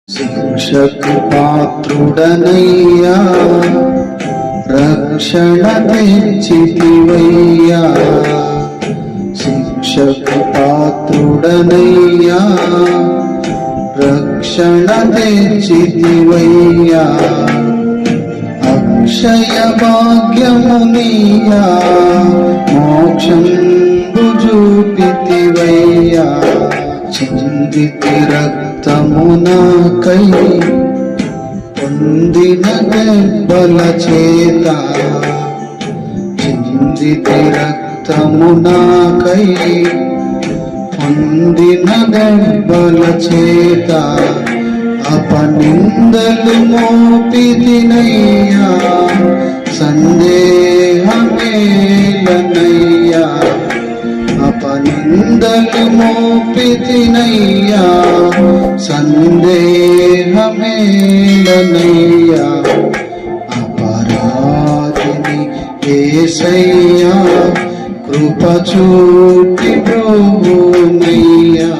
శిక్షకు పాత్రుడనయ్యా, రక్షణ తెచ్చితివయ్యా. శిక్షకు పాత్రుడనయ్యా, రక్షణ తెచ్చితివయ్యా. అక్షయ భాగ్యమునియా, మోక్షం చూపితివయ్యా. చిందితి రక్తమునాకై పొందిన దెబ్బల చేత, చిందితి రక్తమునాకై పొందిన దెబ్బల చేత. అపనిందలు మోపితినయ్యా, సందేహమేలనయ్యా. అపనిందలు మోపితినయ్యా, సందేహమేలనయ్యా. అపరాధిని యేసయ్యా, కృప చూపి ప్రభువయ్యా.